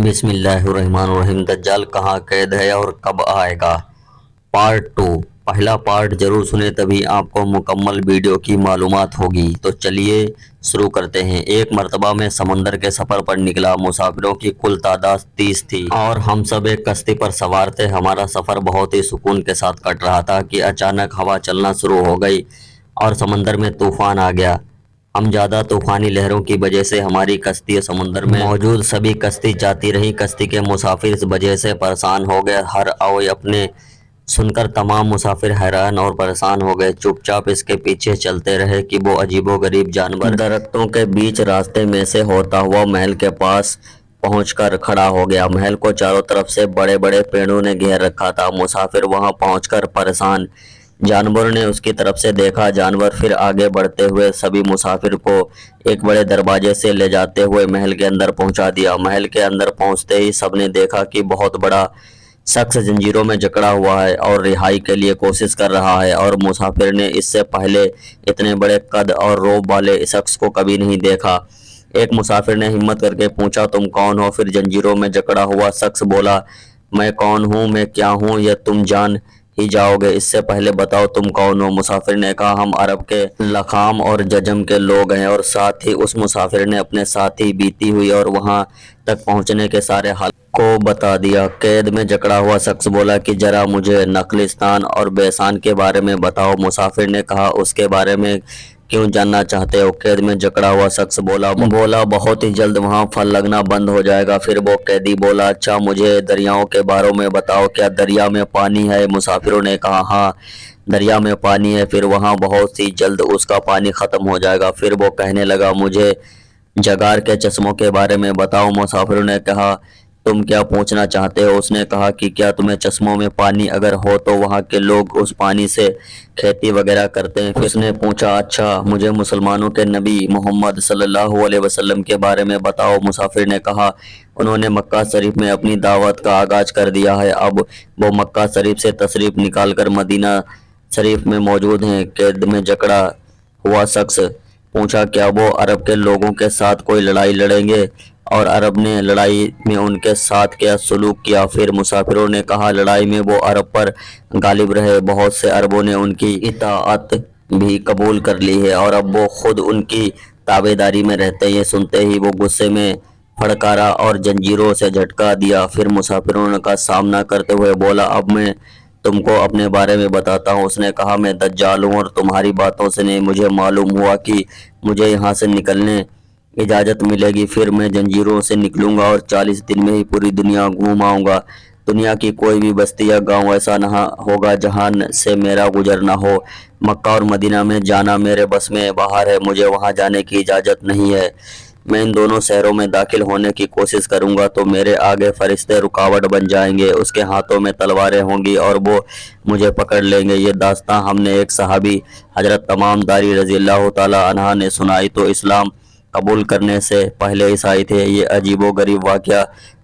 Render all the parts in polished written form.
بسم اللہ الرحمن الرحیم۔ دجال کہاں قید ہے اور کب آئے گا؟ پارٹ 2۔ پہلا پارٹ ضرور سنیں تبھی آپ کو مکمل ویڈیو کی معلومات ہوگی۔ تو چلیے شروع کرتے ہیں۔ ایک مرتبہ میں سمندر کے سفر پر نکلا۔ مسافروں کی کل تعداد 30 تھی اور ہم سب ایک کشتی پر سوار تھے۔ ہمارا سفر بہت ہی سکون کے ساتھ کٹ رہا تھا کہ اچانک ہوا چلنا شروع ہو گئی اور سمندر میں طوفان آ گیا۔ ہم زیادہ طوفانی لہروں کی وجہ سے ہماری کشتی سمندر میں موجود سبھی کشتی جاتی رہی۔ کشتی کے مسافر اس وجہ سے پریشان ہو گئے۔ ہر اوے اپنے سن کر تمام مسافر حیران اور پریشان ہو گئے۔ چپ چاپ اس کے پیچھے چلتے رہے کہ وہ عجیب و غریب جانور درختوں کے بیچ راستے میں سے ہوتا ہوا محل کے پاس پہنچ کر کھڑا ہو گیا۔ محل کو چاروں طرف سے بڑے بڑے پیڑوں نے گھیر رکھا تھا۔ مسافر وہاں پہنچ کر پریشان۔ جانوروں نے اس کی طرف سے دیکھا۔ جانور پھر آگے بڑھتے ہوئے سبھی مسافر کو ایک بڑے دروازے سے لے جاتے ہوئے محل کے اندر پہنچا دیا۔ محل کے اندر پہنچتے ہی سب نے دیکھا کہ بہت بڑا شخص زنجیروں میں جکڑا ہوا ہے اور رہائی کے لیے کوشش کر رہا ہے، اور مسافر نے اس سے پہلے اتنے بڑے قد اور رعب والے شخص کو کبھی نہیں دیکھا۔ ایک مسافر نے ہمت کر کے پوچھا، تم کون ہو؟ پھر زنجیروں میں جکڑا ہوا شخص بولا، میں کون ہوں، میں کیا ہوں یہ تم جان ہی جاؤ گے، اس سے پہلے بتاؤ تم کون ہو؟ مسافر نے کہا، ہم عرب کے لخام اور ججم کے لوگ ہیں۔ اور ساتھ ہی اس مسافر نے اپنے ساتھ ہی بیتی ہوئی اور وہاں تک پہنچنے کے سارے حالات کو بتا دیا۔ قید میں جکڑا ہوا شخص بولا کہ ذرا مجھے نخلستان اور بیسان کے بارے میں بتاؤ۔ مسافر نے کہا، اس کے بارے میں کیوں جاننا چاہتے ہو؟ قید میں جکڑا ہوا شخص بولا بہت ہی جلد وہاں پھل لگنا بند ہو جائے گا۔ پھر وہ قیدی بولا، اچھا مجھے دریاؤں کے بارے میں بتاؤ، کیا دریا میں پانی ہے؟ مسافروں نے کہا، ہاں دریا میں پانی ہے، پھر وہاں بہت ہی جلد اس کا پانی ختم ہو جائے گا۔ پھر وہ کہنے لگا، مجھے جگار کے چشموں کے بارے میں بتاؤ۔ مسافروں نے کہا، تم کیا پوچھنا چاہتے ہو؟ اس نے کہا کہ کیا تمہیں چشموں میں پانی اگر ہو تو وہاں کے لوگ اس پانی سے کھیتی وغیرہ کرتے ہیں؟ پھر اس نے پوچھا، اچھا مجھے مسلمانوں کے نبی محمد صلی اللہ علیہ وسلم کے بارے میں بتاؤ۔ مسافر نے کہا، انہوں نے مکہ شریف میں اپنی دعوت کا آغاز کر دیا ہے، اب وہ مکہ شریف سے تشریف نکال کر مدینہ شریف میں موجود ہیں۔ قید میں جکڑا ہوا شخص پوچھا، کیا وہ عرب کے لوگوں کے ساتھ کوئی لڑائی لڑیں گے؟ اور عرب نے لڑائی میں ان کے ساتھ کیا سلوک کیا؟ پھر مسافروں نے کہا، لڑائی میں وہ عرب پر غالب رہے، بہت سے عربوں نے ان کی اطاعت بھی قبول کر لی ہے اور اب وہ خود ان کی تابعداری میں رہتے ہیں۔ یہ سنتے ہی وہ غصے میں پھڑکارا اور زنجیروں سے جھٹکا دیا۔ پھر مسافروں کا سامنا کرتے ہوئے بولا، اب میں تم کو اپنے بارے میں بتاتا ہوں۔ اس نے کہا، میں دجال ہوں اور تمہاری باتوں سے نہیں مجھے معلوم ہوا کہ مجھے یہاں سے نکلنے اجازت ملے گی، پھر میں زنجیروں سے نکلوں گا اور 40 دن میں ہی پوری دنیا گھوم آؤں گا۔ دنیا کی کوئی بھی بستی یا گاؤں ایسا نہ ہوگا جہاں سے میرا گزر نہ ہو۔ مکہ اور مدینہ میں جانا میرے بس میں باہر ہے، مجھے وہاں جانے کی اجازت نہیں ہے۔ میں ان دونوں شہروں میں داخل ہونے کی کوشش کروں گا تو میرے آگے فرشتے رکاوٹ بن جائیں گے، اس کے ہاتھوں میں تلواریں ہوں گی اور وہ مجھے پکڑ لیں گے۔ یہ داستان ہم نے ایک صحابی حضرت تمام داری رضی اللہ تعالی عنہ نے سنائی، تو اسلام قبول کرنے سے پہلے عیسائی تھے۔ یہ عجیب و غریب واقعہ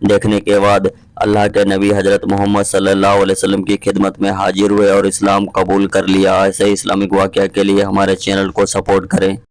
دیکھنے کے بعد اللہ کے نبی حضرت محمد صلی اللہ علیہ وسلم کی خدمت میں حاضر ہوئے اور اسلام قبول کر لیا۔ ایسے اسلامک واقعہ کے لیے ہمارے چینل کو سپورٹ کریں۔